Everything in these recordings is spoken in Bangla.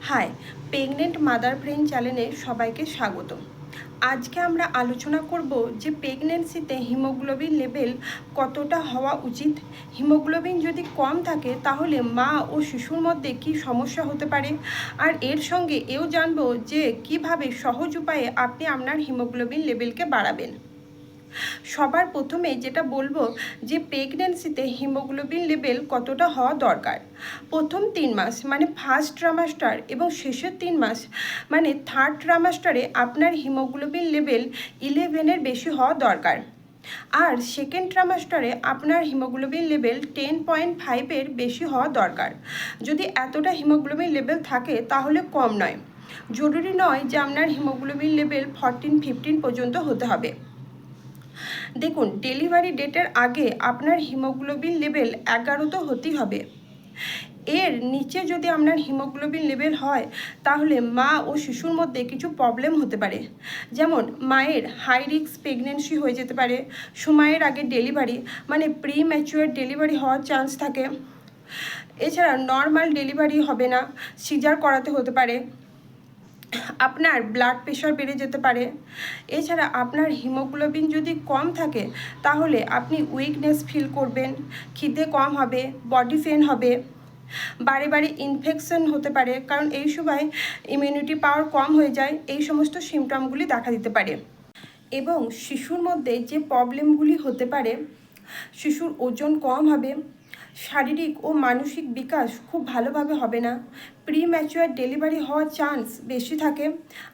হাই, প্রেগনেন্ট মাদার ব্রেন চ্যানেলে সবাইকে স্বাগত। আজকে আমরা আলোচনা করব যে প্রেগনেন্সিতে হিমোগ্লোবিন লেভেল কতটা হওয়া উচিত। হিমোগ্লোবিন যদি কম থাকে তাহলে মা ও শিশুর মধ্যে কী সমস্যা হতে পারে, আর এর সঙ্গে এও জানবো যে কিভাবে সহজ উপায়ে আপনি আপনার হিমোগ্লোবিন লেভেলকে বাড়াবেন। সবার প্রথমে যেটা বলবো যে প্রেগনেন্সিতে হিমোগ্লোবিন লেভেল কতটা হওয়া দরকার। প্রথম 3 মাস মানে ফার্স্ট ট্রাইমাস্টার এবং শেষের 3 মাস মানে থার্ড ট্রাইমাস্টারে আপনার হিমোগ্লোবিন লেভেল 11-এর বেশি হওয়া দরকার। আর সেকেন্ড ট্রাইমাস্টারে আপনার হিমোগ্লোবিন লেভেল 10.5-এর বেশি হওয়া দরকার। যদি এতটা হিমোগ্লোবিন লেভেল থাকে তাহলে কম নয়। জরুরি নয় যে আপনার হিমোগ্লোবিন লেভেল 14-15 পর্যন্ত হতে হবে। দেখুন, ডেলিভারি ডেটের আগে আপনার হিমোগ্লোবিন লেভেল 11 তো হতেই হবে। এর নিচে যদি আপনার হিমোগ্লোবিন লেভেল হয় তাহলে মা ও শিশুর মধ্যে কিছু প্রবলেম হতে পারে, যেমন মায়ের হাই রিস্ক প্রেগনেন্সি হয়ে যেতে পারে, সময়ের আগে ডেলিভারি মানে প্রি ম্যাচিওর ডেলিভারি হওয়ার চান্স থাকে। এছাড়া নর্মাল ডেলিভারি হবে না, সিজার করাতে হতে পারে, আপনার ব্লাড প্রেশার বেড়ে যেতে পারে। এছাড়া আপনার হিমোগ্লোবিন যদি কম থাকে তাহলে আপনি উইকনেস ফিল করবেন, খিদে কম হবে, বডি পেন হবে, বারে বারে ইনফেকশন হতে পারে, কারণ এই সময় ইমিউনিটি পাওয়ার কম হয়ে যায়। এই সমস্ত সিমটমগুলি দেখা দিতে পারে। এবং শিশুর মধ্যে যে প্রবলেমগুলি হতে পারে, শিশুর ওজন কম হবে, শারীরিক ও মানসিক বিকাশ খুব ভালোভাবে হবে না, প্রি ম্যাচিওর ডেলিভারি হওয়ার চান্স বেশি থাকে।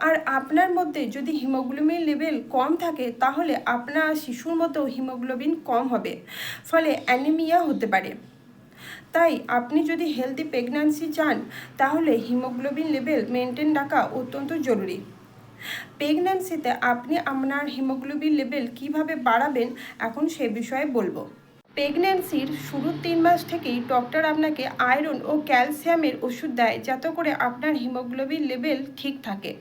আর আপনার মধ্যে যদি হিমোগ্লোবিন লেভেল কম থাকে তাহলে আপনার শিশুর মধ্যেও হিমোগ্লোবিন কম হবে, ফলে অ্যানিমিয়া হতে পারে। তাই আপনি যদি হেলদি প্রেগন্যান্সি চান তাহলে হিমোগ্লোবিন লেভেল মেনটেন রাখা অত্যন্ত জরুরি। প্রেগন্যান্সিতে আপনি আপনার হিমোগ্লোবিন লেভেল কিভাবে বাড়াবেন এখন সে বিষয়ে বলবো। প্রেগন্যান্সির শুরুর 3 মাস থেকেই ডক্টর আপনাকে আয়রন ও ক্যালসিয়ামের ওষুধ দেয় যাতে করে আপনার হিমোগ্লোবিন লেভেল ঠিক থাকে।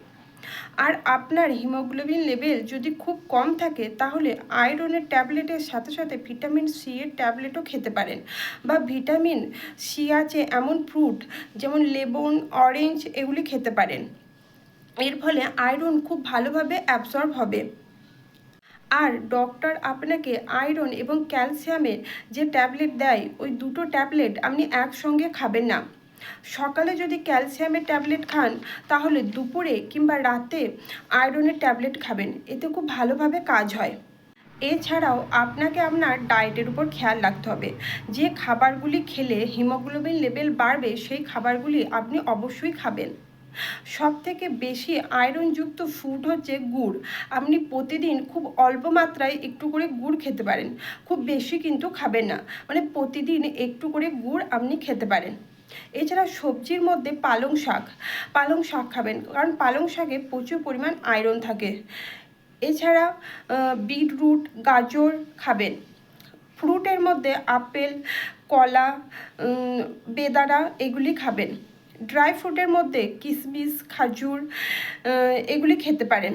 আর আপনার হিমোগ্লোবিন লেভেল যদি খুব কম থাকে তাহলে আয়রনের ট্যাবলেটের সাথে সাথে ভিটামিন সি এর ট্যাবলেটও খেতে পারেন, বা ভিটামিন সি আছে এমন ফ্রুট যেমন লেবুন, অরেঞ্জ এগুলি খেতে পারেন। এর ফলে আয়রন খুব ভালোভাবে অ্যাবসর্ব হবে। আর ডক্টর আপনাকে আয়রন এবং ক্যালসিয়ামের যে ট্যাবলেট দেয় ওই দুটো ট্যাবলেট আপনি একসঙ্গে খাবেন না। সকালে যদি ক্যালসিয়ামের ট্যাবলেট খান তাহলে দুপুরে কিংবা রাতে আয়রনের ট্যাবলেট খাবেন, এতে খুব ভালোভাবে কাজ হয়। এছাড়াও আপনাকে আপনার ডায়েটের উপর খেয়াল রাখতে হবে। যে খাবারগুলি খেলে হিমোগ্লোবিন লেভেল বাড়বে সেই খাবারগুলি আপনি অবশ্যই খাবেন। সবথেকে বেশি আয়রনযুক্ত ফুড হচ্ছে গুড়। আপনি প্রতিদিন খুব অল্প মাত্রায় একটু করে গুড় খেতে পারেন, খুব বেশি কিন্তু খাবেন না, মানে প্রতিদিন একটু করে গুড় আপনি খেতে পারেন। এছাড়া সবজির মধ্যে পালং শাক খাবেন, কারণ পালং শাকে প্রচুর পরিমাণ আয়রন থাকে। এছাড়া বিটরুট, গাজর খাবেন। ফ্রুটের মধ্যে আপেল, কলা, বেদানা এগুলি খাবেন। ড্রাই ফ্রুটের মধ্যে কিশমিশ, খাজুর এগুলি খেতে পারেন।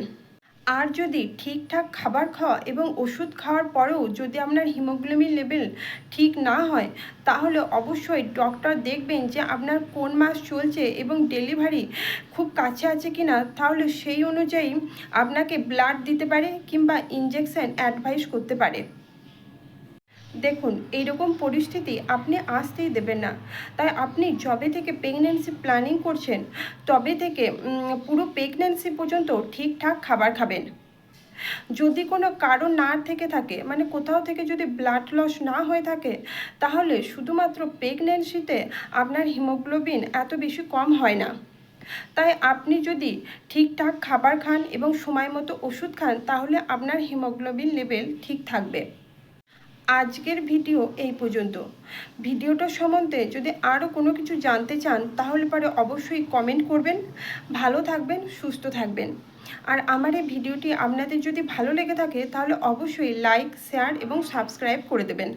আর যদি ঠিকঠাক খাবার খাওয়া এবং ওষুধ খাওয়ার পরেও যদি আপনার হিমোগ্লোবিন লেভেল ঠিক না হয় তাহলে অবশ্যই ডক্টর দেখবেন যে আপনার কোন মাস চলছে এবং ডেলিভারি খুব কাছে আছে কি না, তাহলে সেই অনুযায়ী আপনাকে ব্লাড দিতে পারে কিংবা ইনজেকশন অ্যাডভাইস করতে পারে। দেখুন, এইরকম পরিস্থিতি আপনি আসতেই দেবেন না। তাই আপনি যবে থেকে প্রেগন্যান্সি প্ল্যানিং করছেন তবে থেকে পুরো প্রেগন্যান্সি পর্যন্ত ঠিকঠাক খাবার খাবেন। যদি কোনো কারণ না থেকে থাকে, মানে কোথাও থেকে যদি ব্লাড লস না হয়ে থাকে, তাহলে শুধুমাত্র প্রেগন্যান্সিতে আপনার হিমোগ্লোবিন এত বেশি কম হয় না। তাই আপনি যদি ঠিকঠাক খাবার খান এবং সময় মতো ওষুধ খান তাহলে আপনার হিমোগ্লোবিন লেভেল ঠিক থাকবে। আজকের ভিডিও এই পর্যন্ত। ভিডিওটা সম্বন্ধে যদি আরও কোনো কিছু জানতে চান তাহলে পরে অবশ্যই কমেন্ট করবেন। ভালো থাকবেন, সুস্থ থাকবেন। আর আমার এই ভিডিওটি আপনাদের যদি ভালো লেগে থাকে তাহলে অবশ্যই লাইক, শেয়ার এবং সাবস্ক্রাইব করে দেবেন।